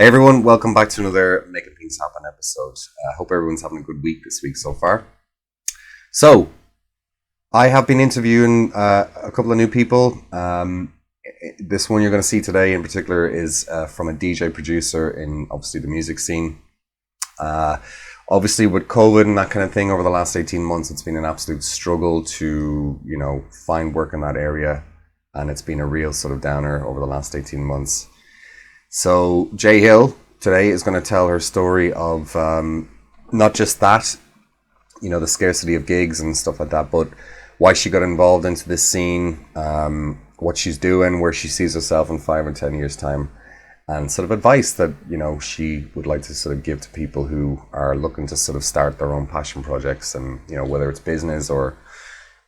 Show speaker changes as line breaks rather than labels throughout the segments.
Hey everyone, welcome back to another Making Things Happen episode. I hope everyone's having a good week this week so far. So, I have been interviewing a couple of new people. This one you're going to see today in particular is from a DJ producer in obviously the music scene. Obviously with COVID and that kind of thing over the last 18 months, it's been an absolute struggle to, find work in that area. And it's been a real sort of downer over the last 18 months. So Jay Hill today is going to tell her story of not just that, the scarcity of gigs and stuff like that, but why she got involved into this scene, what she's doing, where she sees herself in 5 or 10 years' time, and sort of advice that, she would like to sort of give to people who are looking to sort of start their own passion projects and, whether it's business or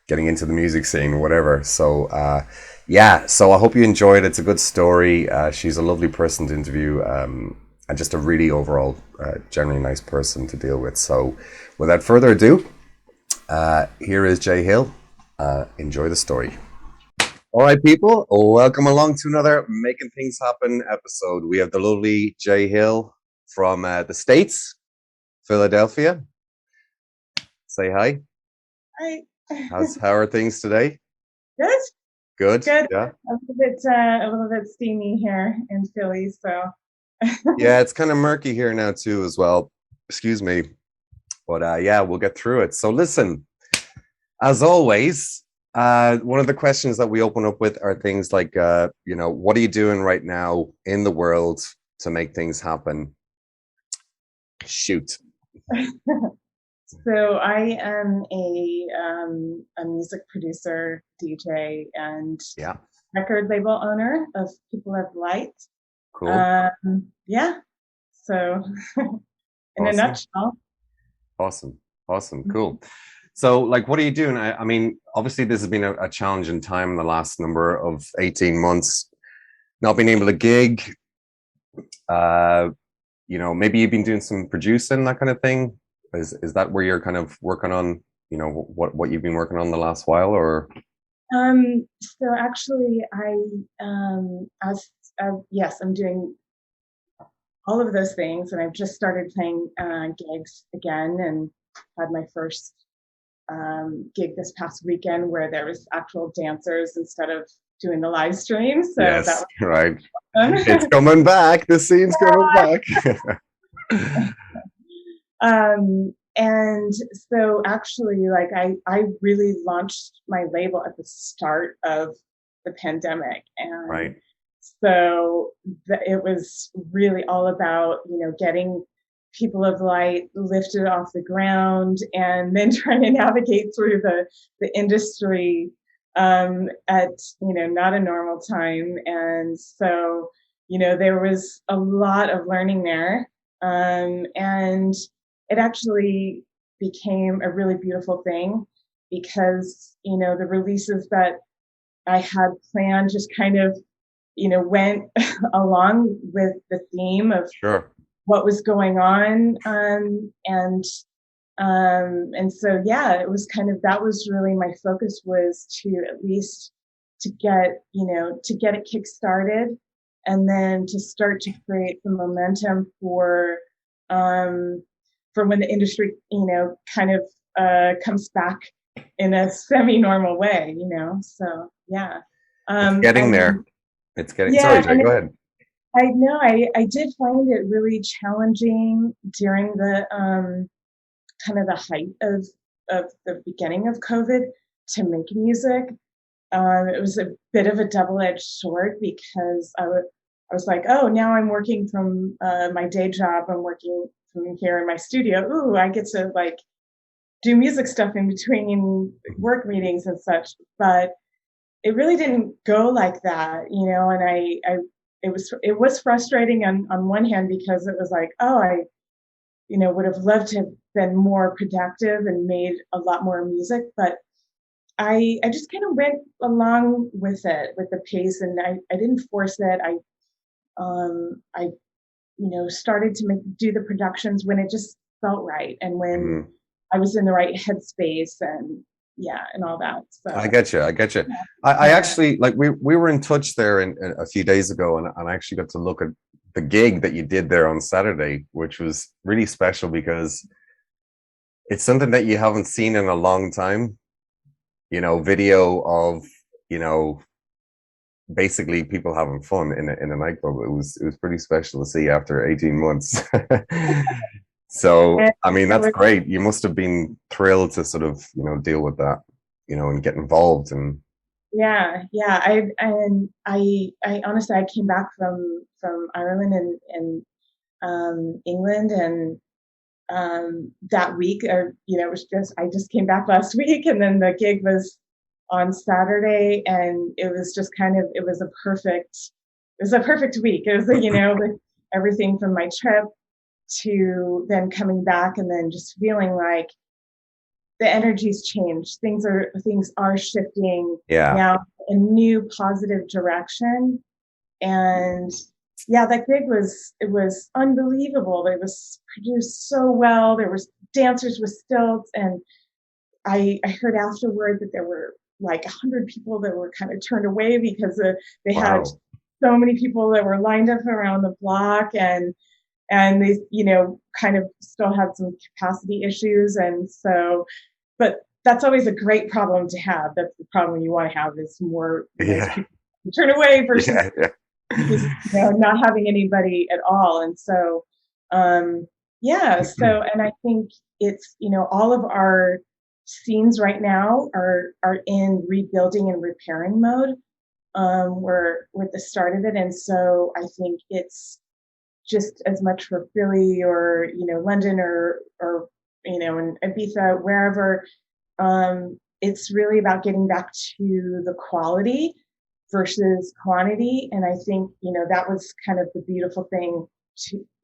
getting into the music scene or whatever. So, so I hope you enjoyed it. It's a good story. She's a lovely person to interview and just a really overall generally nice person to deal with. So without further ado, here is Jay Hill. Enjoy the story. All right, people, welcome along to another Making Things Happen episode. We have the lovely Jay Hill from the States, Philadelphia. Say hi.
Hi.
How are things today?
Good.
Good.
Good.
Yeah.
A little bit steamy here in Philly, so.
Yeah, it's kind of murky here now too, as well. Excuse me, but we'll get through it. So listen, as always, one of the questions that we open up with are things like, what are you doing right now in the world to make things happen? Shoot.
So I am a music producer, DJ, and record label owner of People of Light.
Cool.
So in a nutshell.
Awesome. Cool. So like, what are you doing? I mean, obviously this has been a challenging time in the last number of 18 months, not being able to gig. Maybe you've been doing some producing, that kind of thing. Is that where you're kind of working on, what you've been working on the last while, or?
So actually yes, I'm doing all of those things, and I've just started playing gigs again, and had my first gig this past weekend where there was actual dancers instead of doing the live stream. So
yes,
that was
right. It's coming back. The scene's coming back.
And so actually, like I really launched my label at the start of the pandemic, and
right.
So it was really all about, getting People of Light lifted off the ground, and then trying to navigate through the industry at, not a normal time. And so, there was a lot of learning there. And it actually became a really beautiful thing because, the releases that I had planned just kind of, went along with the theme of what was going on. And so, it was kind of, that was really my focus, was to at least to get it kick-started, and then to start to create the momentum for when the industry, kind of comes back in a semi-normal way, so yeah.
It's getting there. It's getting, sorry, Jay, go ahead.
I know I did find it really challenging during the kind of the height of the beginning of COVID to make music. It was a bit of a double-edged sword because I was like, oh, now I'm working from my day job. I'm working from here in my studio. Ooh, I get to like do music stuff in between work meetings and such. But it really didn't go like that, and it was frustrating on one hand, because it was like, oh, I would have loved to have been more productive and made a lot more music, but I just kind of went along with it, with the pace, and I didn't force it. I started to do the productions when it just felt right, and when I was in the right headspace, and and all that. So
I get you. I actually, like, we were in touch there a few days ago, and I actually got to look at the gig that you did there on Saturday, which was really special because it's something that you haven't seen in a long time. Video of, you know, basically people having fun in a nightclub. It was pretty special to see after 18 months. So,
And
I mean,
it
that's
was,
great. You must have been thrilled to sort of, deal with that, and get involved and
yeah, yeah. I honestly, I came back from Ireland and England, and that week, or it was just I just came back last week, and then the gig was on Saturday, and it was just kind of it was a perfect week. It was with everything from my trip to then coming back, and then just feeling like the energy's changed. Things are shifting
yeah,
now in a new positive direction. And yeah, that gig was unbelievable. It was produced so well. There was dancers with stilts, and I heard afterward that there were like 100 people that were kind of turned away because they had
wow,
so many people that were lined up around the block, and they kind of still had some capacity issues, and so but that's always a great problem to have. That's the problem you want to have, is more
yeah,
people turn away versus
yeah, yeah.
just not having anybody at all. And so yeah, so and I think it's all of our scenes right now are in rebuilding and repairing mode. We're at the start of it, and so I think it's just as much for Philly or London or in Ibiza, wherever. It's really about getting back to the quality versus quantity, and I think that was kind of the beautiful thing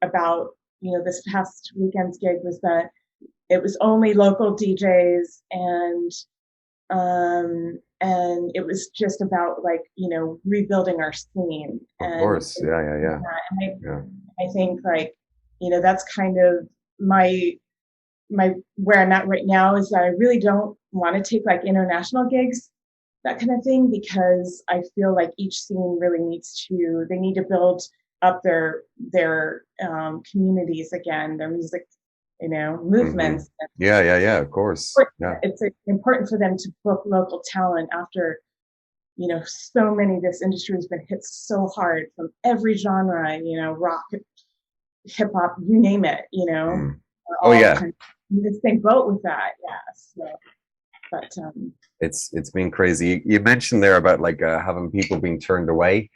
about this past weekend's gig, was that it was only local DJs, and it was just about like rebuilding our scene.
Of
and,
course, yeah, yeah, yeah,
and
yeah.
I think like that's kind of my where I'm at right now, is that I really don't want to take like international gigs, that kind of thing, because I feel like each scene really they need to build up their communities again, their music,
Hmm.
movements.
Yeah, yeah, yeah. Of course, yeah,
It's important for them to book local talent after so many of this industry has been hit so hard from every genre, rock, hip hop, you name it,
mm.
we're
Oh
all
yeah.
kind of in the same boat with that. Yeah. So, but
It's been crazy. You mentioned there about like having people being turned away.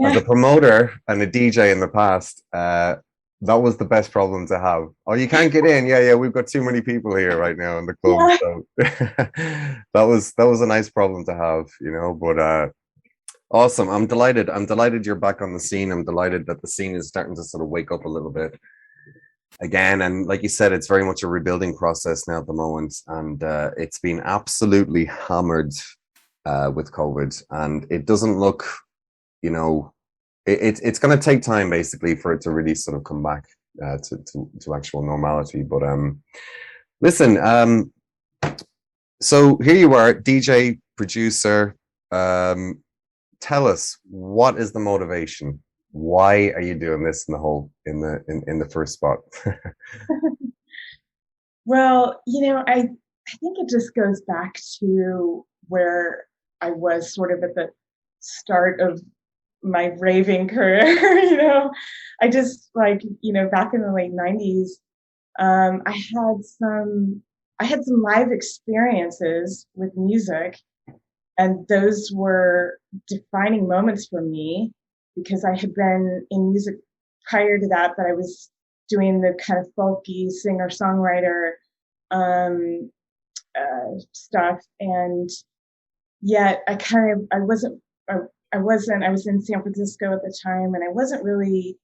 As a
yeah,
promoter and a DJ in the past, that was the best problem to have. Oh, you can't get in. Yeah, yeah, we've got too many people here right now in the club.
yeah,
So that was a nice problem to have. But awesome. I'm delighted. I'm delighted you're back on the scene. I'm delighted that the scene is starting to sort of wake up a little bit again. And like you said, it's very much a rebuilding process now at the moment, and it's been absolutely hammered with COVID, and it doesn't look, you know, it's going to take time basically for it to really sort of come back to actual normality. But listen, so here you are, DJ, producer. Um, Tell us, what is the motivation? Why are you doing this in the whole in the first spot?
well, I think it just goes back to where I was sort of at the start of my raving career. I just like back in the late '90s. I had some live experiences with music, and those were defining moments for me, because I had been in music prior to that, but I was doing the kind of folky singer songwriter um, stuff, and yet I, I was in San Francisco at the time, and I wasn't really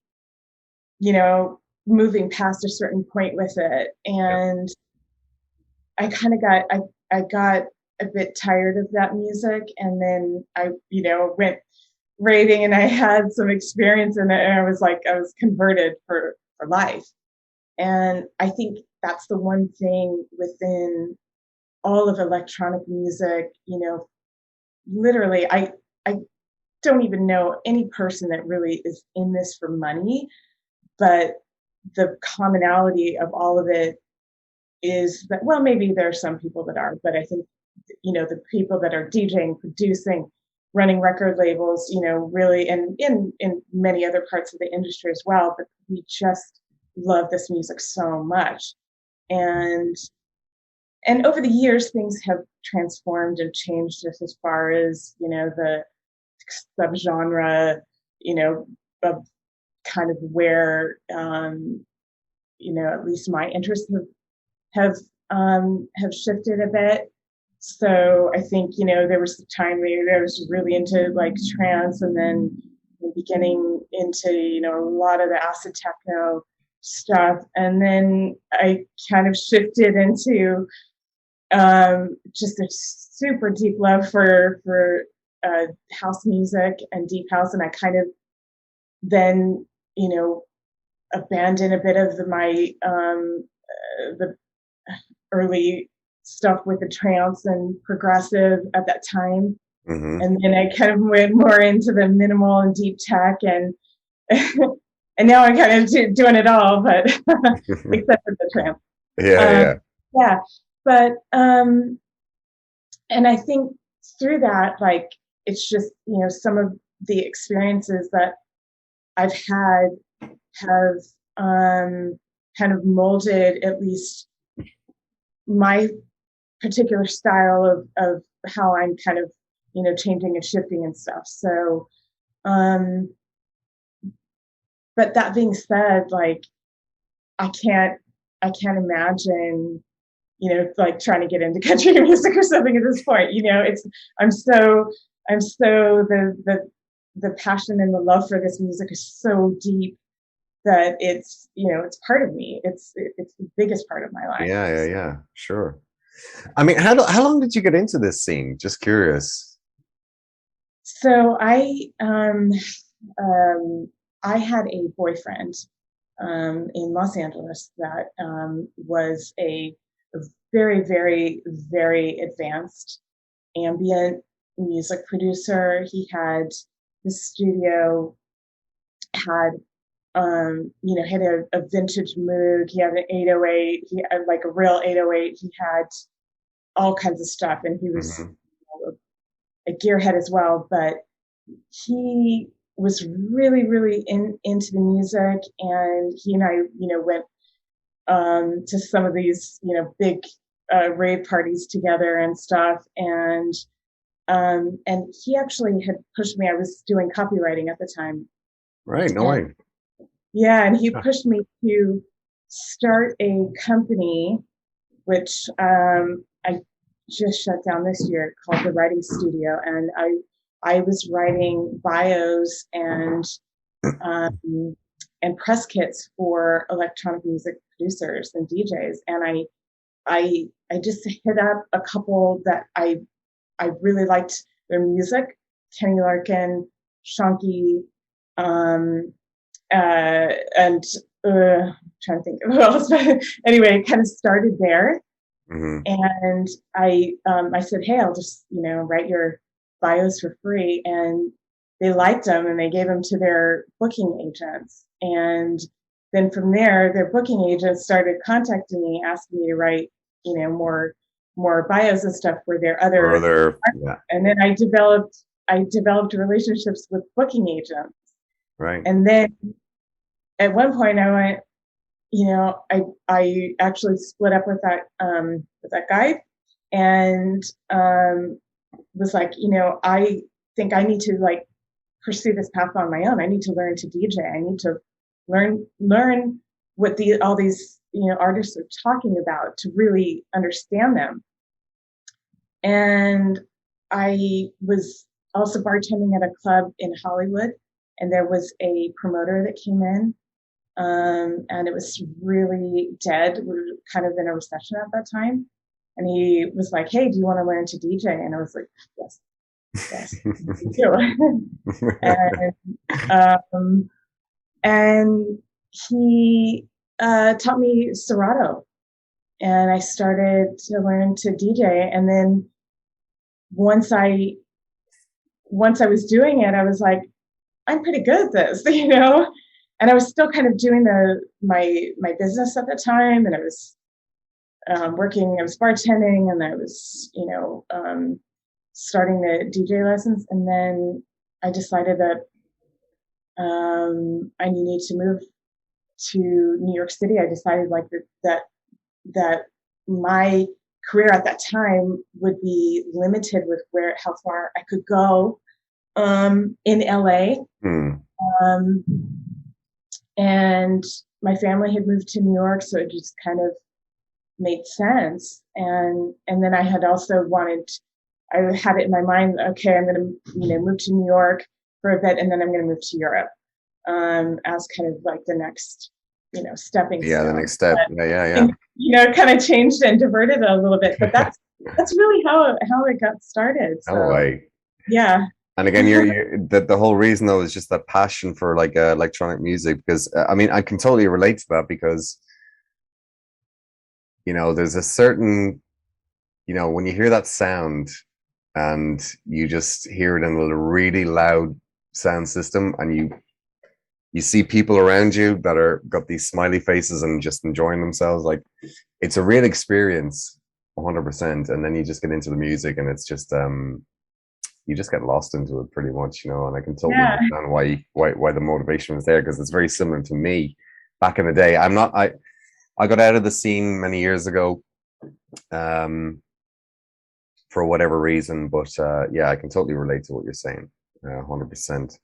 you know moving past a certain point with it,
Yeah.
and I kind of I got a bit tired of that music, and then I went raving, and I had some experience in it, and I was converted for life. And I think that's the one thing within all of electronic music, literally I don't even know any person that really is in this for money, but the commonality of all of it is that, well, maybe there are some people that are, but I think, the people that are DJing, producing, running record labels, really, and in many other parts of the industry as well, but we just love this music so much. And over the years, things have transformed and changed just as far as, the subgenre, of kind of where, at least my interests have shifted a bit. So I think, there was a time maybe I was really into like trance, and then beginning into, a lot of the acid techno stuff. And then I kind of shifted into just a super deep love for house music and deep house. And I kind of then, abandoned a bit of the early stuff with the trance and progressive at that time.
Mm-hmm.
And then I kind of went more into the minimal and deep tech, and and now I'm kind of doing it all, but except for the trance.
Yeah,
Um,
yeah.
yeah, but and I think through that, like, it's just, some of the experiences that I've had have kind of molded at least my particular style of how I'm kind of, changing and shifting and stuff. So, but that being said, like, I can't, I can't imagine, like trying to get into country music or something at this point. It's, I'm so, the passion and the love for this music is so deep that it's part of me. It's the biggest part of my life.
Yeah, yeah, yeah. Sure. I mean, how long did you get into this scene? Just curious.
So I had a boyfriend in Los Angeles that was a very, very, very advanced ambient music producer. He had his studio, had had a vintage Moog. He had an 808. He had like a real 808. He had all kinds of stuff, and he was
Mm-hmm.
a gearhead as well. But he was really, really into the music, and he and I, went to some of these, big rave parties together and stuff. And he actually had pushed me. I was doing copywriting at the time,
Right. No
and
way.
yeah, and he
Huh.
pushed me to start a company, which I just shut down this year, called the Writing Studio, and I was writing bios um, and press kits for electronic music producers and DJs, and I just hit up a couple that I really liked their music, Kenny Larkin, Shonky, um, and I'm trying to think of who else. But anyway, it kind of started there.
Mm-hmm.
And I said, hey, I'll just, write your bios for free. And they liked them, and they gave them to their booking agents. And then from there, their booking agents started contacting me, asking me to write, more bios and stuff for their
Or
other.
other, yeah,
And then I developed relationships with booking agents.
right.
And then at one point I went, I actually split up with that guy, and was like, I think I need to like pursue this path on my own. I need to learn to DJ. I need to learn what all these artists are talking about to really understand them. And I was also bartending at a club in Hollywood, and there was a promoter that came in, and it was really dead. We were kind of in a recession at that time. And he was like, hey, do you want to learn to DJ? And I was like, yes, yes, I do. and, and he taught me Serato. And I started to learn to DJ. And then once I once I was doing it, I was like, I'm pretty good at this, And I was still kind of doing my business at the time, and I was working. I was bartending, and I was, starting the DJ lessons, and then I decided that I needed to move to New York City. I decided like that my career at that time would be limited with how far I could go in LA.
Hmm.
Um, and my family had moved to New York, so it just kind of made sense. And then I had also I had it in my mind, okay, I'm going to, move to New York for a bit, and then I'm going to move to Europe as kind of like the next, stepping
Yeah, the
stone.
next step.
But,
Yeah, yeah, yeah.
and, kind of changed and diverted it a little bit, but that's really how it got started.
No
So
way.
yeah.
And again, the whole reason though is just that passion for like electronic music, because I mean, I can totally relate to that, because there's a certain, when you hear that sound and you just hear it in a really loud sound system, and you see people around you that are got these smiley faces and just enjoying themselves, like it's a real experience, 100%. And then you just get into the music, and it's just you just get lost into it pretty much, and I can totally
Yeah.
understand why the motivation was there, because it's very similar to me back in the day. I got out of the scene many years ago, for whatever reason, but yeah, I can totally relate to what you're saying, 100%.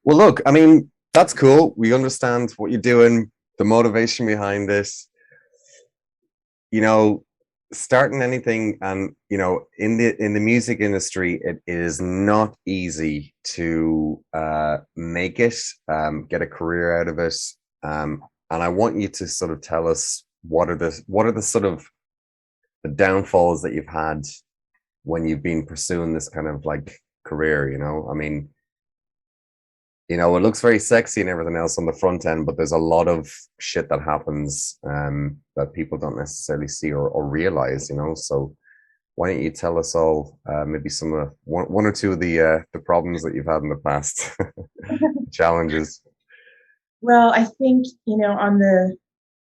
Well, look, I mean, that's cool. We understand what you're doing, the motivation behind this. Starting anything, and in the music industry, it is not easy to make it, get a career out of it. And I want you to sort of tell us what are the sort of the downfalls that you've had when you've been pursuing this kind of like career. I mean, it looks very sexy and everything else on the front end, but there's a lot of shit that happens that people don't necessarily see or realize. So why don't you tell us all maybe some of one or two of the problems that you've had in the past, challenges.
Well, I think,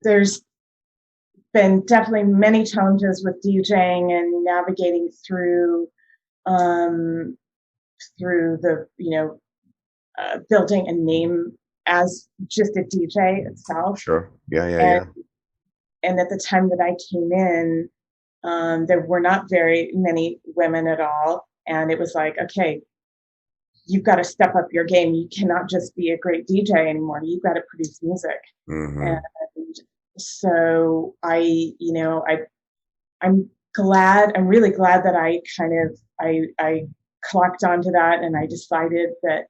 there's been definitely many challenges with DJing and navigating um, through the, building a name as just a DJ itself.
Sure. Yeah, yeah,
And
yeah.
and at the time that I came in, there were not very many women at all, and it was like, okay, you've got to step up your game. You cannot just be a great DJ anymore. You've got to produce music.
Mm-hmm.
And so I'm really glad that I clocked onto that, and I decided that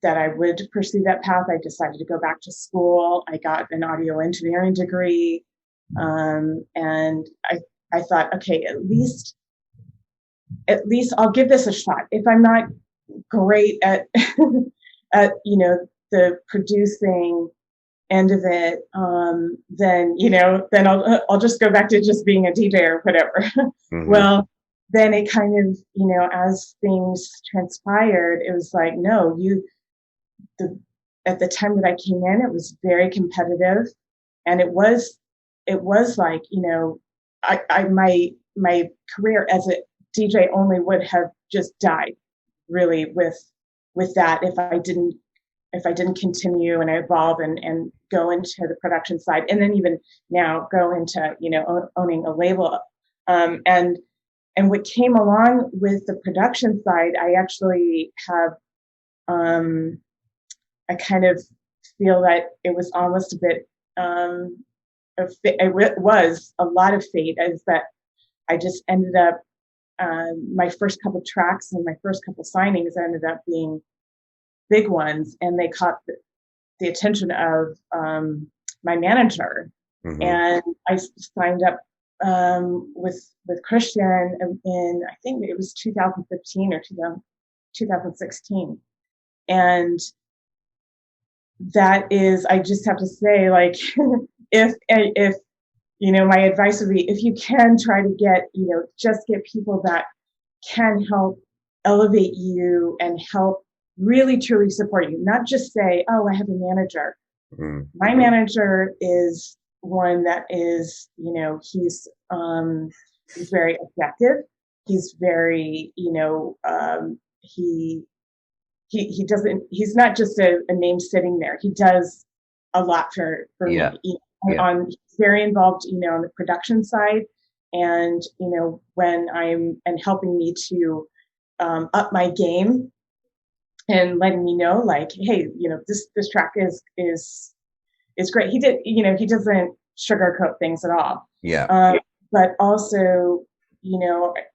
I would pursue that path. I decided to go back to school. I got an audio engineering degree. And I thought, okay, at least I'll give this a shot. If I'm not great at the producing end of it, then I'll just go back to just being a DJ or whatever.
Mm-hmm.
Well, then it kind of, as things transpired, it was like, no, at the time that I came in, it was very competitive, and it was like, my career as a DJ only would have just died really with that if I didn't continue and evolve and go into the production side, and then even now go into owning a label, and what came along with the production side, I actually have I kind of feel that it was almost a bit it was a lot of fate, as that I just ended up my first couple tracks and my first couple signings ended up being big ones, and they caught the attention of my manager. Mm-hmm. And I signed up with Christian in I think it was 2015 or 2016, and that is, I just have to say, like, if my advice would be, if you can, try to just get people that can help elevate you and help really truly support you, not just say, oh, I have a manager. My manager is one that is, he's very objective. He's very, he doesn't, he's not just a name sitting there. He does a lot for me. He's very involved, on the production side, and when and helping me to up my game and letting me know, like, hey, this track is great. He doesn't sugarcoat things at all. But also,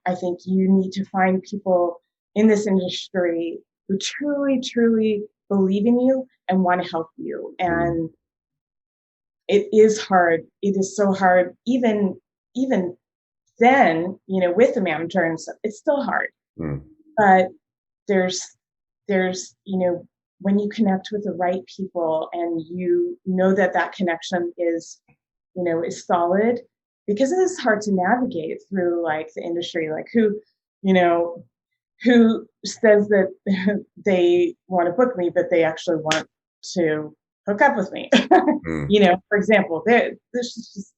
I think you need to find people in this industry who truly, truly believe in you and want to help you. And it is hard. It is so hard. Even then, with the manager and stuff, it's still hard. But there's, when you connect with the right people and you know that connection is solid, because it is hard to navigate through like the industry, like who says that they want to book me, but they actually want to hook up with me. For example, this is just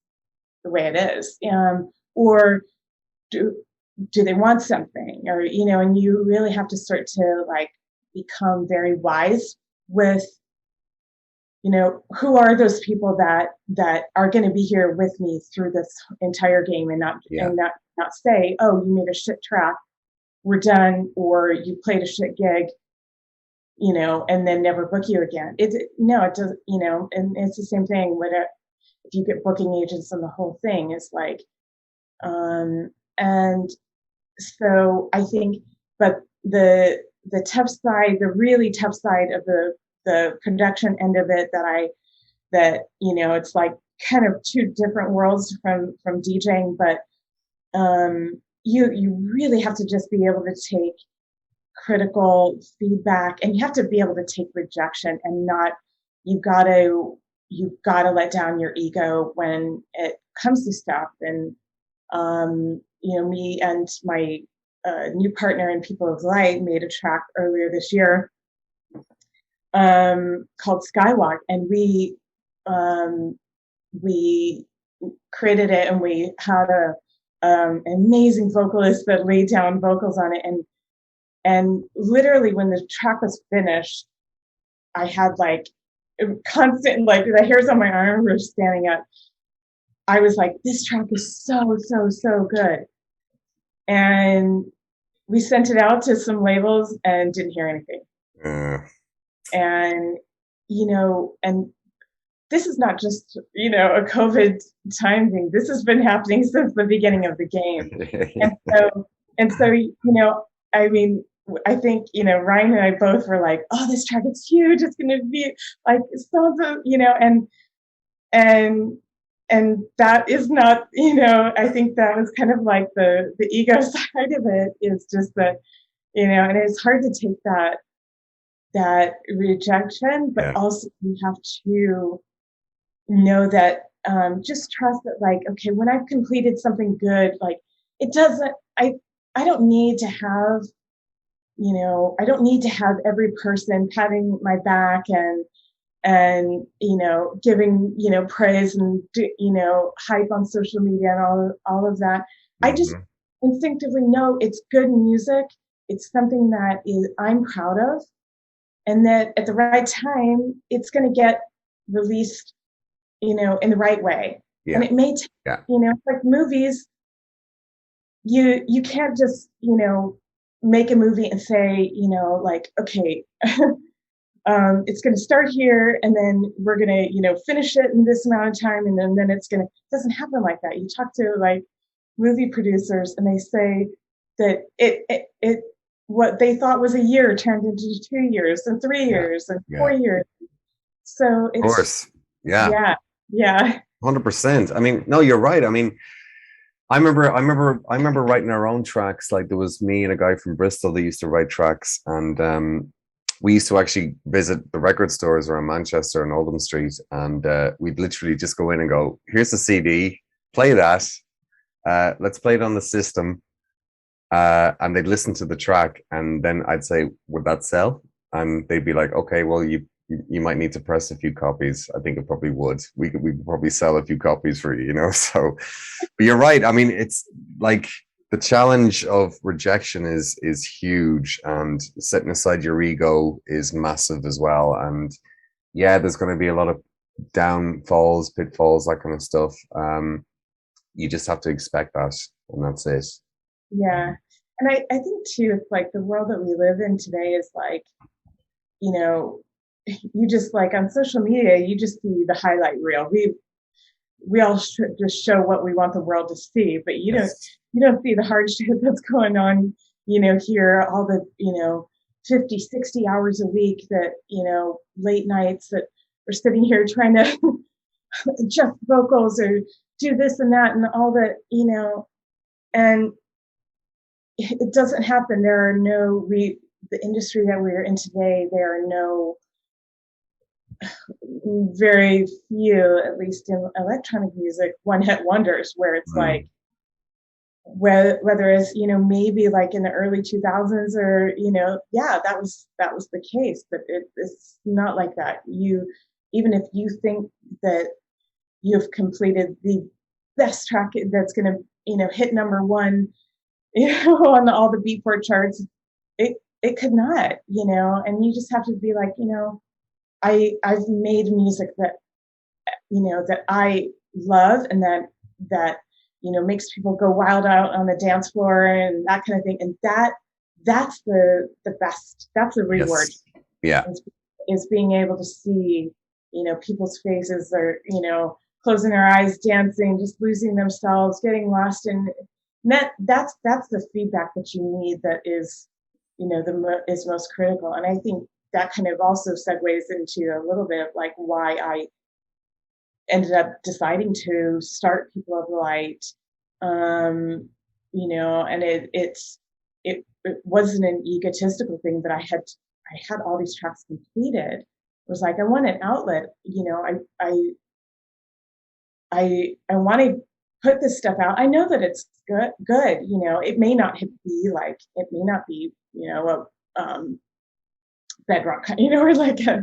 the way it is. Or do they want something, or, and you really have to start to like become very wise with, who are those people that are going to be here with me through this entire game, and not say, oh, you made a shit track, we're done, or you played a shit gig, and then never book you again. It doesn't, and it's the same thing when if you get booking agents, and the whole thing is like, and so I think, but the tough side, the really tough side of the production end of it, it's like kind of two different worlds from DJing, but you really have to just be able to take critical feedback, and you have to be able to take rejection, and not, you've got to let down your ego when it comes to stuff. And me and my new partner in People of Light made a track earlier this year called Skywalk, and we created it, and we had an amazing vocalist that laid down vocals on it, and literally when the track was finished, I had like constant, like, the hairs on my arm were standing up. I was like, this track is so, so, so good. And we sent it out to some labels and didn't hear anything. And, and this is not just, a COVID time thing. This has been happening since the beginning of the game. and so, I mean, I think, Ryan and I both were like, oh, this track is huge. It's going to be like so, and that is not, I think that was kind of like the ego side of it, is just that, and it's hard to take that rejection, but also you have to know that, just trust that, like, okay, when I've completed something good, like, it doesn't, I don't need to have, I don't need to have every person patting my back and giving, praise and, hype on social media and all of that. I just instinctively know it's good music. It's something that I'm proud of, and that at the right time, it's going to get released, in the right way. And it may take, like movies, you can't just, make a movie and say, like, okay, it's going to start here, and then we're going to, finish it in this amount of time, and then it doesn't happen like that. You talk to like movie producers, and they say that it what they thought was a year turned into 2 years and 3 years and 4 years. So it's,
of course, yeah, 100%. I mean, no, you're right. I mean, I remember writing our own tracks. Like, there was me and a guy from Bristol that used to write tracks, and we used to actually visit the record stores around Manchester and Oldham Street, and we'd literally just go in and go, here's the CD, play that, let's play it on the system, and they'd listen to the track, and then I'd say, "Would that sell?" And they'd be like, "Okay, well, you might need to press a few copies. I think it probably would. We could probably sell a few copies for you, you know." So, but you're right. I mean, it's like the challenge of rejection is huge, and setting aside your ego is massive as well. And yeah, there's going to be a lot of downfalls, pitfalls, that kind of stuff. You just have to expect that, and that's it.
Yeah. And I think too, it's like the world that we live in today is like, you know, you just like on social media, you just see the highlight reel. We all should just show what we want the world to see, but
Yes.
you don't see the hard shit that's going on, here, all the, 50, 60 hours a week that, late nights that we're sitting here trying to adjust vocals or do this and that and all that, and it doesn't happen. There are no, the industry that we're in today, there are no, very few, at least in electronic music, one hit wonders where it's
Mm.
like, whether it's maybe like in the early 2000s or yeah, that was the case, but it's not like that. Even if you think that you've completed the best track that's going to hit number one on all the beatport charts, it could not, and you just have to be like, I've made music that that I love and that makes people go wild out on the dance floor and that kind of thing. And that's the best. That's the reward
Yes. Yeah.
is being able to see people's faces or closing their eyes, dancing, just losing themselves, getting lost in that's the feedback that you need. That is is most critical. And I think that kind of also segues into a little bit of like why I ended up deciding to start People of the Light. And it wasn't an egotistical thing that I had all these tracks completed. It was like I want an outlet. I want to put this stuff out. I know that it's good. It may not be a bedrock, or like a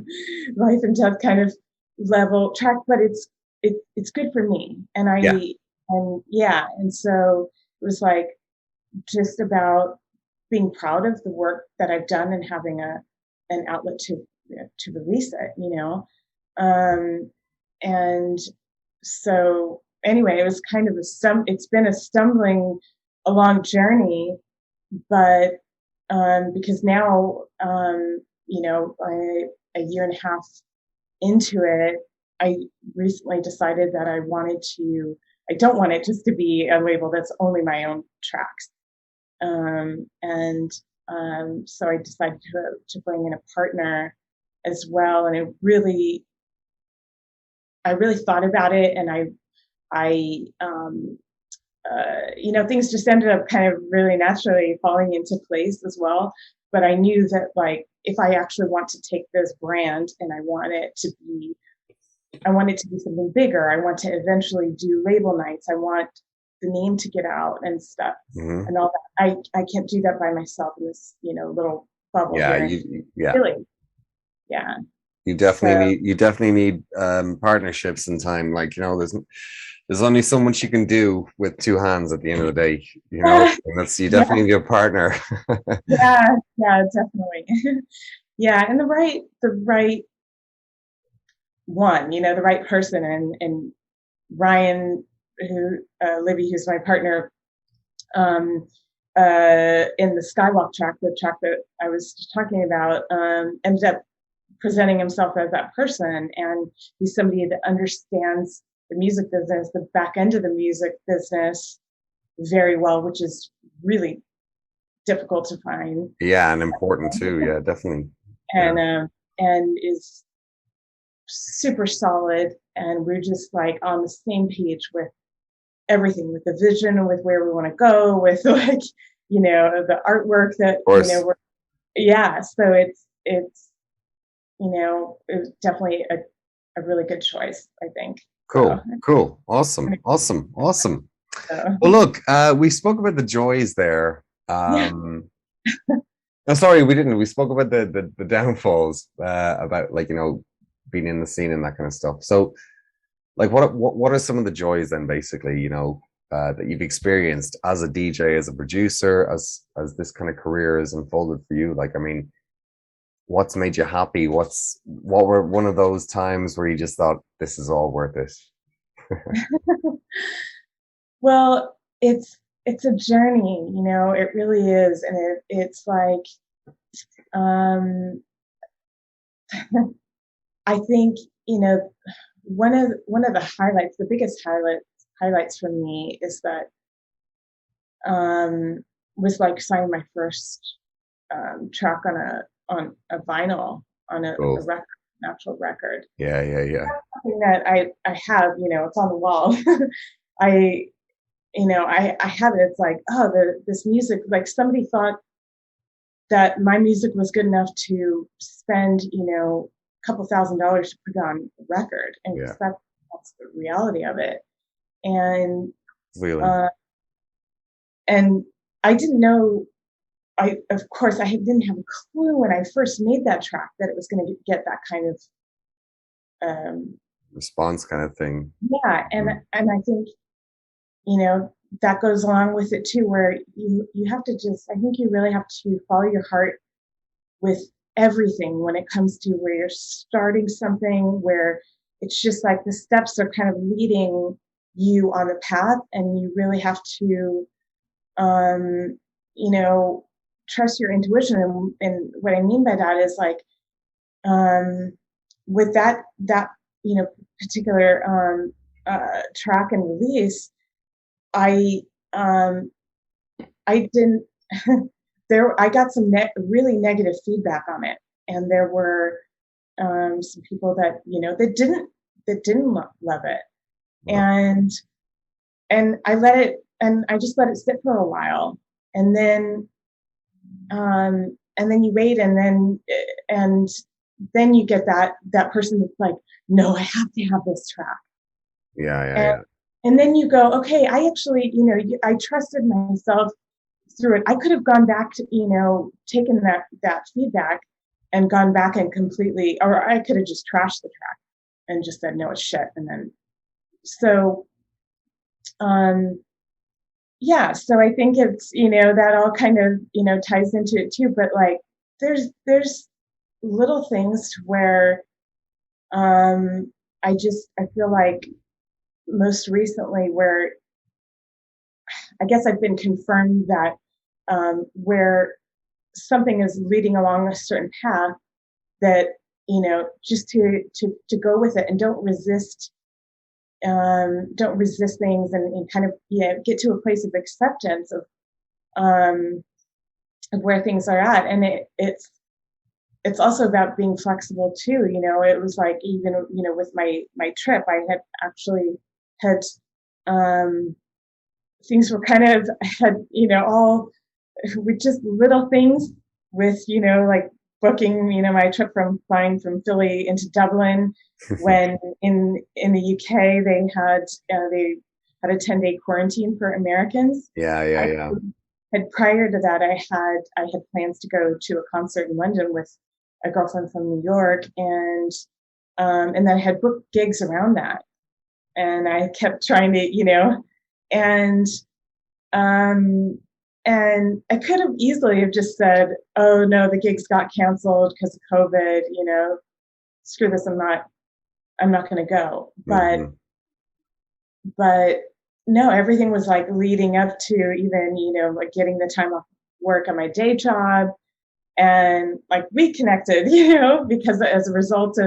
life and death kind of level track, but it's good for me.
Yeah.
And yeah, and so it was like just about being proud of the work that I've done and having an outlet to release it. Um, and so anyway, it was kind of it's been a stumbling along journey, but because now, a year and a half into it, I recently decided that I don't want it just to be a label that's only my own tracks. And so I decided to bring in a partner as well. And I really thought about it, and things just ended up kind of really naturally falling into place as well. But I knew that like if I actually want to take this brand and I want it to be something bigger. I want to eventually do label nights. I want the name to get out and stuff
Hmm.
and all that. I can't do that by myself in this, little bubble
Yeah.
here.
Yeah.
Really, yeah. So
You definitely need partnerships in time. Like, there's only so much you can do with two hands at the end of the day, and that's you
yeah,
definitely need a partner.
yeah, definitely. Yeah, and the right one, the right person, and Ryan, Libby, who's my partner, in the Skywalk track, the track that I was talking about, ended up presenting himself as that person, and he's somebody that understands the music business, the back end of the music business very well, which is really difficult to find,
Yeah, and important too. Yeah, definitely. Yeah.
and is super solid. And we're just like on the same page with everything, with the vision, with where we want to go, with like the artwork that
Of course.
yeah. So it was definitely a really good choice, I think. So,
Cool. Cool. Awesome. Awesome. Awesome.
so
Well, look, we spoke about the joys there.
Yeah.
Um, no, sorry, we didn't. We spoke about the downfalls, about like, being in the scene and that kind of stuff. So, like, what are some of the joys then, basically, that you've experienced as a DJ, as a producer, as this kind of career has unfolded for you? Like, I mean, what's made you happy? What were one of those times where you just thought this is all worth it?
Well, it's a journey, it really is. And it's like, um, I think, one of the highlights, the biggest highlights for me is that, um, was like signing my first track on a vinyl, on a
Cool.
record, an actual record.
Yeah, yeah, yeah.
Something that I have, it's on the wall. I I have it. It's like, oh, this music, like somebody thought that my music was good enough to spend, a couple $1,000s to put on a record, and
Yeah.
that's the reality of it. And
Wheeling.
uh, and I didn't know. Of course, didn't have a clue when I first made that track that it was going to get that kind of, um,
Response kind of thing.
yeah. And
Mhm.
I think, that goes along with it too, where you have to just, I think you really have to follow your heart with everything when it comes to where you're starting something, where it's just like the steps are kind of leading you on the path, and you really have to, um, you know, trust your intuition. And what I mean by that is like, um, with that particular track and release, I um, I didn't there I got some really negative feedback on it, and there were some people that love it,
Wow.
and I just let it sit for a while, and then you wait, and then you get that person that's like, no, I have to have this track.
Yeah, yeah,
and
yeah.
and then you go, okay, I actually, I trusted myself through it. I could have gone back to, taken that feedback and gone back and completely, or I could have just trashed the track and just said no, it's shit. And then so um yeah, so I think it's, that all kind of, ties into it too. But like, there's little things where I feel like most recently where I guess I've been confirmed that, where something is leading along a certain path, that, just to go with it, and don't resist things, and kind of, get to a place of acceptance um, of where things are at. And it's also about being flexible too. It was like, even, with my trip, I had actually had, um, things were kind of had, all with just little things, with, like booking, my trip from flying from Philly into Dublin, when in the UK they had a 10-day quarantine for Americans.
Yeah, yeah,
I
yeah.
had prior to that, I had plans to go to a concert in London with a girlfriend from New York, and then I had booked gigs around that, and I kept trying to, and um, and I could have easily have just said, "Oh no, the gigs got canceled because of COVID." Screw this, I'm not going to go. But
Hmm.
but no, everything was like leading up to, even, like getting the time off work on my day job, and like we connected, because as a result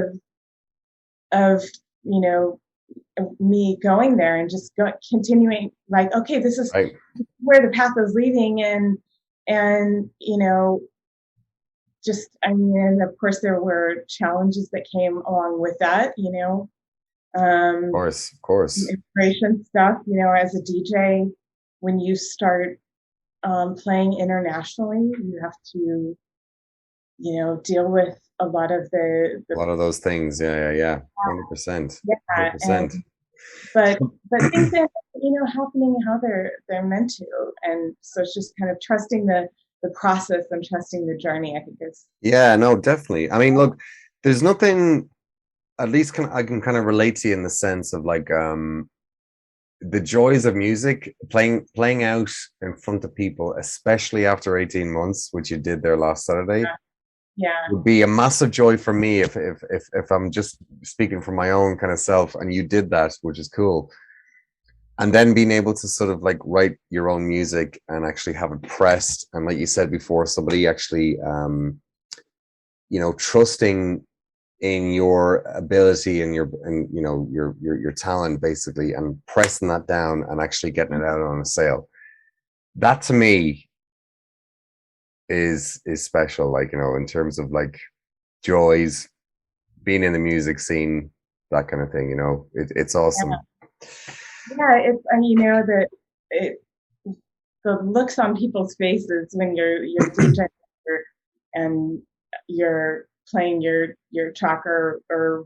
of you know me going there, and just continuing, like, okay, this is
Right.
where the path is leading. And just, I mean, of course there were challenges that came along with that,
Of
um
course, of course.
immigration stuff, as a DJ. When you start playing internationally, you have to, deal with a lot of
A
the
lot of those things. Yeah, yeah, yeah. 100%.
yeah, and
100%.
but things end up, happening how they're meant to, and so it's just kind of trusting the process and trusting the journey. I think is
Yeah, no, definitely. I mean, look, there's nothing. At least I can kind of relate to you in the sense of like the joys of music, playing out in front of people, especially after 18 months, which you did there last Saturday,
yeah,
would be a massive joy for me if I'm just speaking from my own kind of self, and you did that, which is cool. And then being able to sort of like write your own music and actually have it pressed, and like you said before, somebody actually trusting in your ability and your talent basically, and pressing that down and actually getting it out on a sale. That to me is special, like, in terms of like joys, being in the music scene, that kind of thing. It's awesome.
yeah. It's and that it the looks on people's faces when you're DJing and you're playing your track or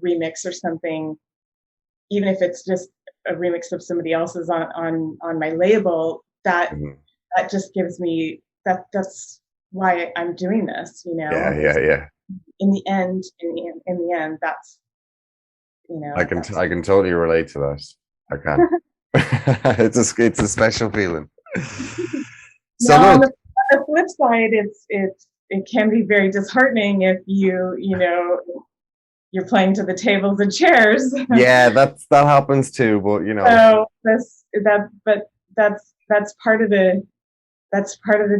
remix or something, even if it's just a remix of somebody else's on my label,
Mhm.
that just gives me that's why I'm doing this,
Yeah,
is
yeah, yeah.
in the end, that's that's
I can totally relate to that. I can. It's a special feeling. So
now on
look,
the flip side, it can be very disheartening if you're playing to the tables and chairs.
yeah, that happens too, but
So that's part of the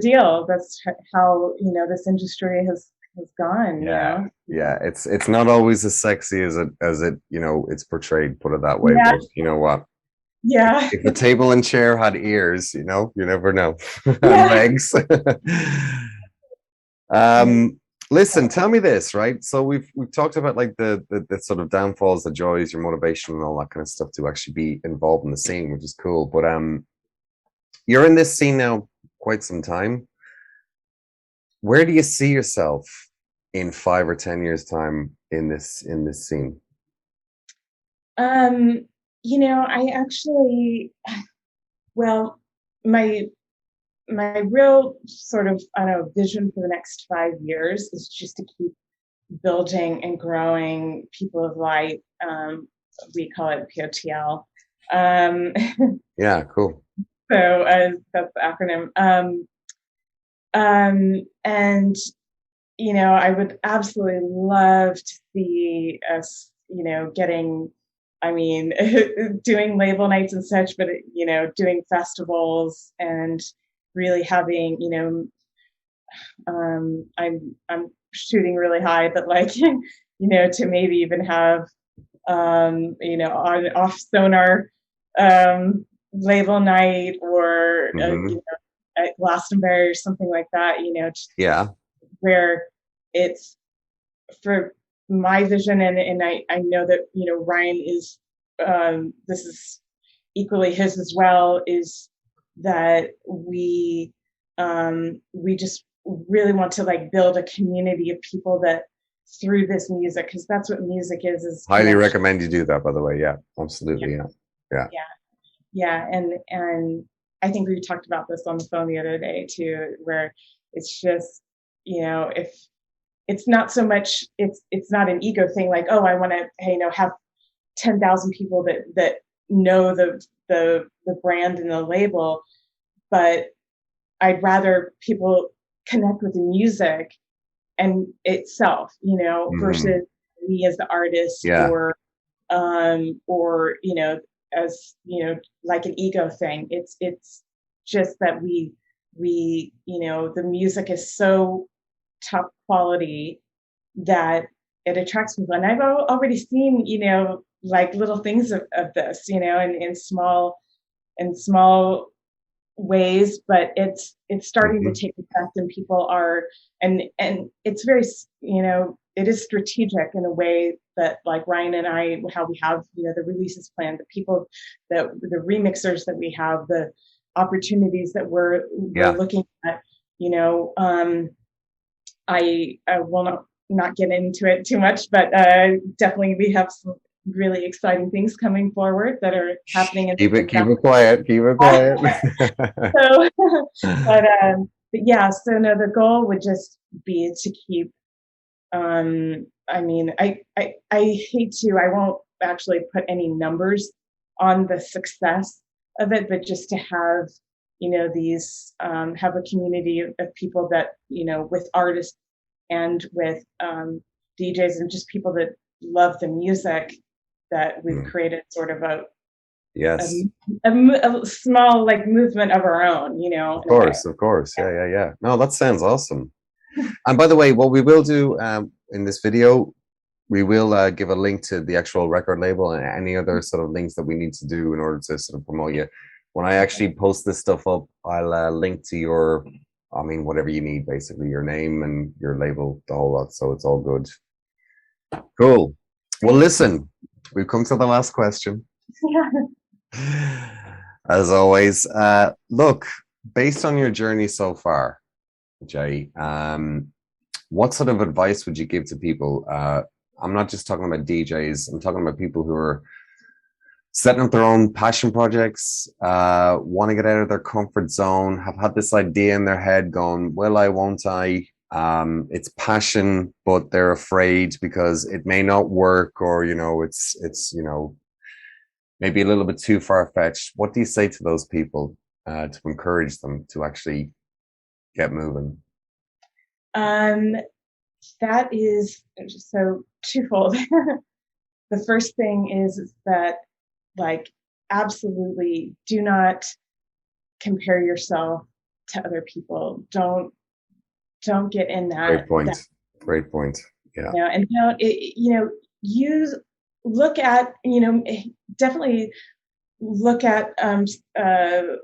deal. That's how this industry has gone.
yeah, yeah, it's not always as sexy as it it's portrayed, put it that way.
Yeah,
But you know what?
yeah,
If a table and chair had ears, you never know. And
yeah.
legs. Listen, tell me this, right? So we've talked about like the sort of downfalls, the joys, your motivation, and all that kind of stuff to actually be involved in the scene, which is cool. But you're in this scene now quite some time. Where do you see yourself in 5 or 10 years' time in this scene?
Um, I actually, well, my my real sort of, I don't know, vision for the next 5 years is just to keep building and growing People of Light. We call it POTL. Um,
Yeah, cool.
so that's the acronym. And I would absolutely love to see us, getting, I mean, doing label nights and such, but doing festivals and really having, I'm shooting really high, but like, to maybe even have, on off Sonar label night or
Hmm.
at Glastonbury or something like that.
Yeah.
Where it's for my vision, and I know that Ryan is this is equally his as well, is that we just really want to like build a community of people that through this music, because that's what music is
Highly
connection.
recommend you do that, by the way. Yeah,
Yeah,
absolutely. Yeah. Yeah.
yeah, yeah. And I think we talked about this on the phone the other day too, where it's just if it's not so much, it's not an ego thing like, oh, I want to, hey, have 10,000 people that know the brand and the label, but I'd rather people connect with the music and itself,
Hmm.
versus me as the artist,
Yeah.
or as like an ego thing. It's just that we the music is so top quality that it attracts people. And I've already seen, like little things of this, in small ways, but it's starting to
Hmm.
take effect, and people are, and it's very, it is strategic in a way that like Ryan and I, how we have, the releases planned, the people, that the remixers that we have, the opportunities that we're
Yeah.
looking at, you know, um, I will not get into it too much, but definitely we have some. really exciting things coming forward that are happening in the
Keep it quiet, keep it quiet.
so but yeah, so no, the goal would just be to keep I mean, I hate to, I won't actually put any numbers on the success of it, but just to have, these, have a community of people that, with artists and with DJs and just people that love the music, that we've
Mm,
created sort of a,
yes,
a small like movement of our own, in a way.
of course. Yeah, yeah, yeah. No, that sounds awesome. And by the way, what we will do in this video, we will give a link to the actual record label and any other sort of links that we need to do in order to sort of promote you. When I actually post this stuff up, I'll link to your, I mean, whatever you need, basically your name and your label, the whole lot. So it's all good. Cool. Well,
Great.
listen, we've come to the last question.
Yeah.
As always, look, based on your journey so far, Jay, what sort of advice would you give to people? I'm not just talking about DJs. I'm talking about people who are setting up their own passion projects, want to get out of their comfort zone, have had this idea in their head going, will I, won't I? It's passion, but they're afraid because it may not work, or, it's maybe a little bit too far-fetched. What do you say to those people to encourage them to actually get moving?
Um, that is so twofold. The first thing is that, like, absolutely do not compare yourself to other people. Don't get in
Great
that,
point. Great point. Yeah.
and don't, use, look at, definitely look at, I don't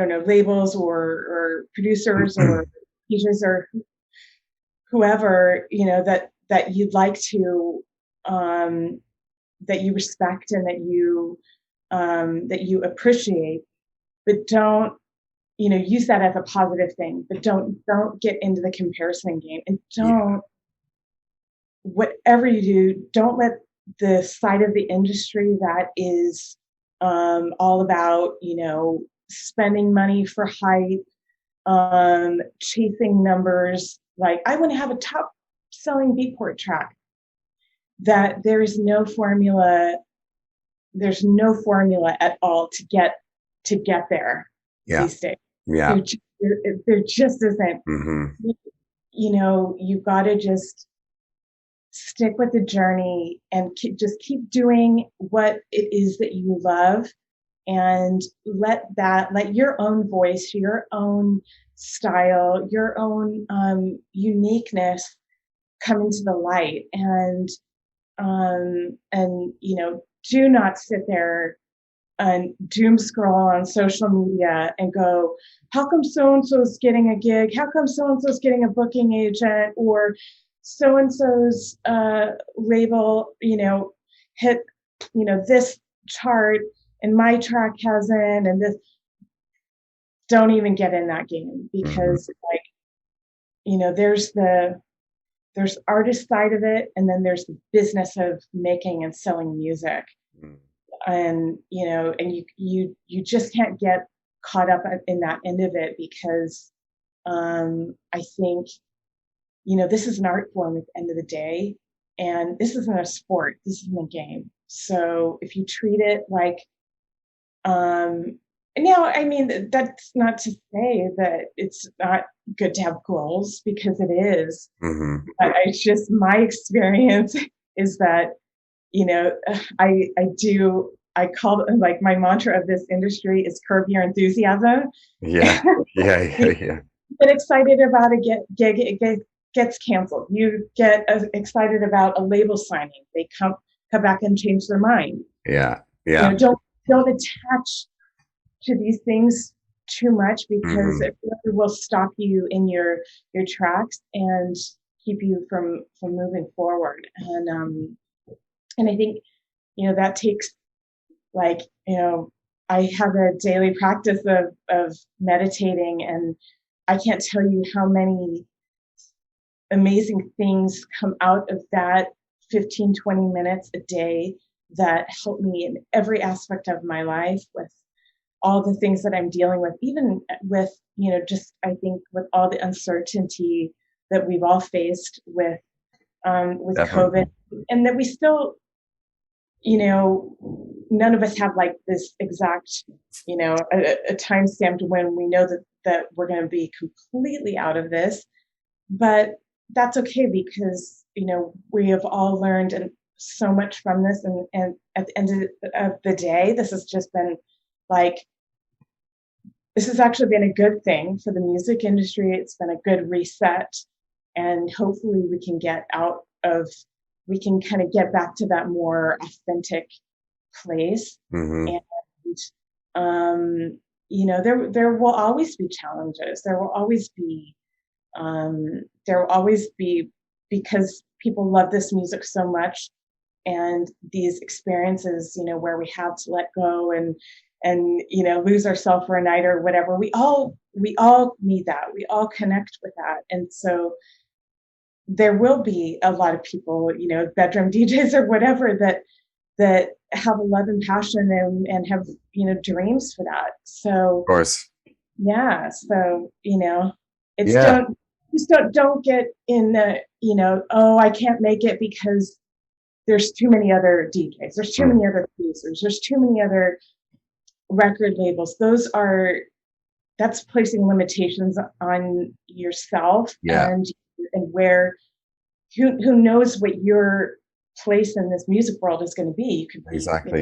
know, labels or producers or teachers or whoever, that you'd like to, um, that you respect and that you appreciate, but don't, use that as a positive thing, but don't get into the comparison game, and
Yeah.
don't, whatever you do, don't let the side of the industry that is, all about, spending money for hype, chasing numbers. Like, I want to have a top selling Beatport track. That there's no formula at all to get there
Yeah.
these days.
Yeah.
There just isn't.
Hmm.
You've got to just stick with the journey and keep doing what it is that you love, and let your own voice, your own style, your own uniqueness come into the light. And do not sit there and doom scroll on social media and go, how come so and so's getting a gig? How come so and so's getting a booking agent? Or so and so's label, hit, this chart and my track hasn't, and this. Don't even get in that game,
Hmm.
because, like, there's artist side of it, and then there's the business of making and selling music. And you just can't get caught up in that end of it, because I think, this is an art form at the end of the day, and this isn't a sport, this isn't a game. So if you treat it like, um now, I mean, that's not to say that it's not good to have goals, because it is.
Hmm.
But it's just my experience is that, you know, I call it, like, my mantra of this industry is curb your enthusiasm.
Yeah. Yeah.
You
Yeah. Yeah.
get excited about a gig, gets canceled. You get excited about a label signing. They come back and change their mind.
Yeah. Yeah.
Don't attach to these things too much, because
Hmm.
it really will stop you in your tracks and keep you from moving forward. And I think, that takes, like, I have a daily practice of meditating, and I can't tell you how many amazing things come out of that 15, 20 minutes a day that help me in every aspect of my life with all the things that I'm dealing with, even with, just I think with all the uncertainty that we've all faced with COVID,
Definitely.
and that we still, none of us have like this exact, a time stamp when we know that we're going to be completely out of this, but that's okay because we have all learned and so much from this, and at the end of the day, this has just been like this has actually been a good thing for the music industry. It's been a good reset, and hopefully we can kind of get back to that more authentic place.
Hmm.
And there will always be challenges. There will always be because people love this music so much, and these experiences, where we have to let go and lose ourselves for a night or whatever. We all need that. We all connect with that, and so there will be a lot of people, bedroom DJs or whatever, that have a love and passion and have dreams for that.
Of
So
course.
yeah, so it's
Yeah.
don't get in the oh, I can't make it because there's too many other DJs, there's too
Mm.
many other producers, there's too many other record labels. That's placing limitations on yourself,
Yeah.
and where who knows what your place in this music world is going to be. You could be,
Exactly.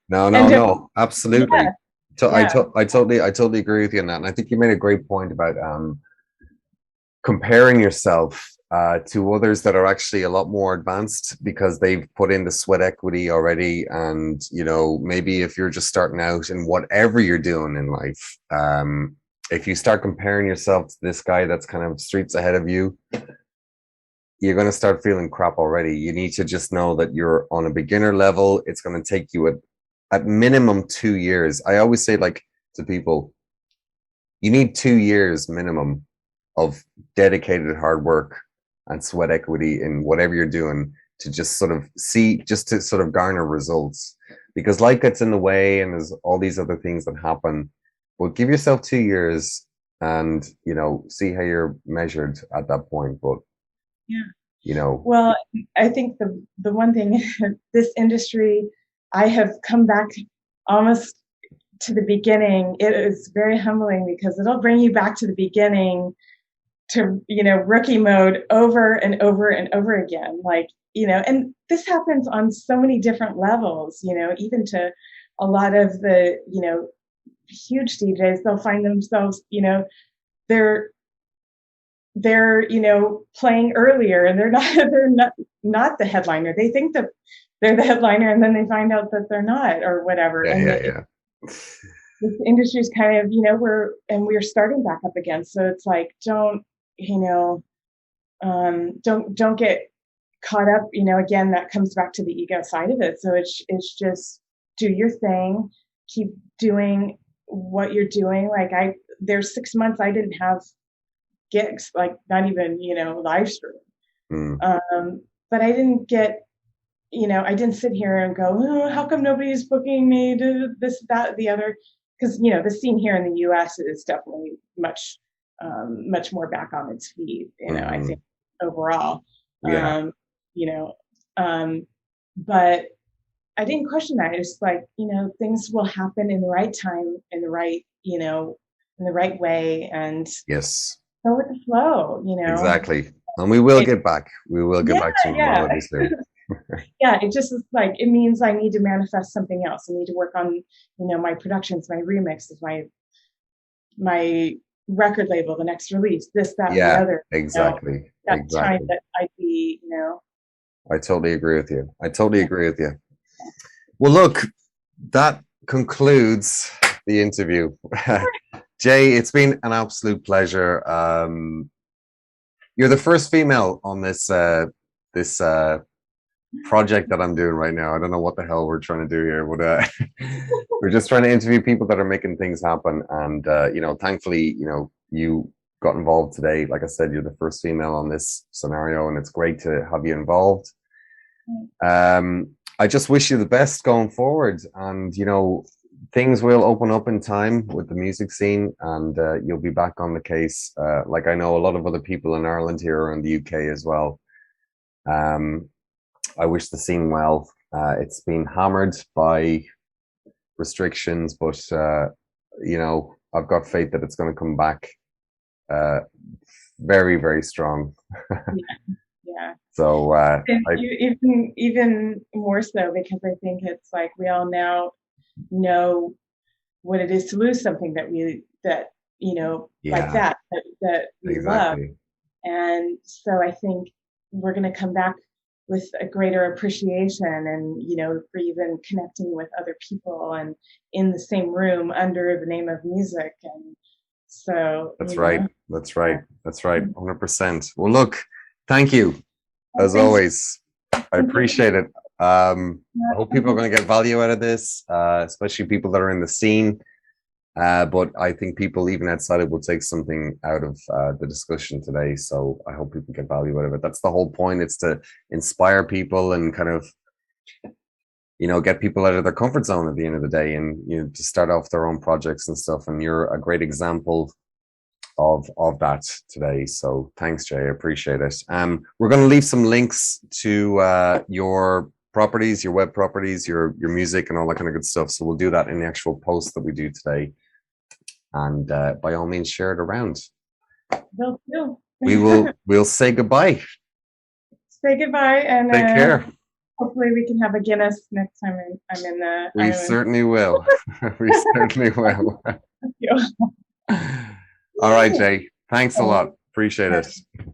No, no,
and
no.
yeah,
Absolutely.
yeah,
I totally agree with you on that. And I think you made a great point about comparing yourself to others that are actually a lot more advanced because they've put in the sweat equity already. And, maybe if you're just starting out in whatever you're doing in life, if you start comparing yourself to this guy that's kind of streets ahead of you, you're going to start feeling crap already. You need to just know that you're on a beginner level. It's going to take you at minimum 2 years. I always say, like, to people, you need 2 years minimum of dedicated hard work and sweat equity in whatever you're doing to just sort of just to sort of garner results. Because life gets in the way and there's all these other things that happen. But give yourself 2 years and, see how you're measured at that point. But,
yeah.
you know,
Well, I think the one thing this industry, I have come back almost to the beginning. It is very humbling because it'll bring you back to the beginning to rookie mode over and over and over again, like and this happens on so many different levels, even to a lot of the huge DJs. They'll find themselves, they're playing earlier, and they're not they're not the headliner. They think that they're the headliner, and then they find out that they're not, or whatever.
yeah,
And
yeah, yeah.
this industry is kind of we're starting back up again. So it's like, don't get caught up. Again, that comes back to the ego side of it. So it's just do your thing, keep doing what you're doing. Like there's 6 months I didn't have gigs, like not even live stream.
Mm,
But I didn't I didn't sit here and go, oh, how come nobody's booking me to this, that, the other? Because the scene here in the U.S. is definitely much more back on its feet. I
hmm.
think overall,
Yeah,
um, you know, um, but I didn't question that. It's like things will happen in the right time, in the right way, and
yes,
go with the flow.
exactly. And we will
It,
get back. We will get
yeah,
back to
yeah.
normality soon.
Yeah, it just is like it means I need to manifest something else. I need to work on, my productions, my remixes, my record label, the next release, this, that, and the
Yeah,
other.
exactly.
That time
Exactly.
that I'd be,
I totally agree with you. I totally agree with you. Well, look, that concludes the interview. Jay, it's been an absolute pleasure. You're the first female on this project that I'm doing right now. I don't know what the hell we're trying to do here, but we're just trying to interview people that are making things happen. And thankfully, you got involved today. Like I said, you're the first female on this scenario, and it's great to have you involved. I just wish you the best going forward, and things will open up in time with the music scene, and you'll be back on the case. Like I know a lot of other people in Ireland here or in the UK as well. Um, I wish the scene well. It's been hammered by restrictions, but I've got faith that it's going to come back uh, very, very strong.
Yeah, yeah.
So
And even more so because I think it's like we all now know what it is to lose something that like
yeah,
that we love.
exactly.
And so I think we're going to come back with a greater appreciation and, for even connecting with other people and in the same room under the name of music. And so,
That's right. That's right.
yeah.
That's right. 100%. Well, look, thank you
Well,
as
thank
always. I
you.
appreciate it. I hope people are going to get value out of this, especially people that are in the scene. But I think people even outside it will take something out of the discussion today. So I hope people get value out of it. That's the whole point. It's to inspire people and kind of, get people out of their comfort zone at the end of the day, and to start off their own projects and stuff. And you're a great example of that today. So thanks, Jay. I appreciate it. We're going to leave some links to your properties, your web properties, your music, and all that kind of good stuff. So we'll do that in the actual post that we do today. And by all means, share it around.
Will do.
We'll say goodbye.
Say goodbye, and
Take care.
hopefully we can have a Guinness next time I'm in the
We
island.
certainly will. We certainly will.
Thank you.
All right, Jay. Thanks a lot. Appreciate it.
All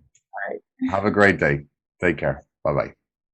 right.
Have a great day. Take care. Bye-bye.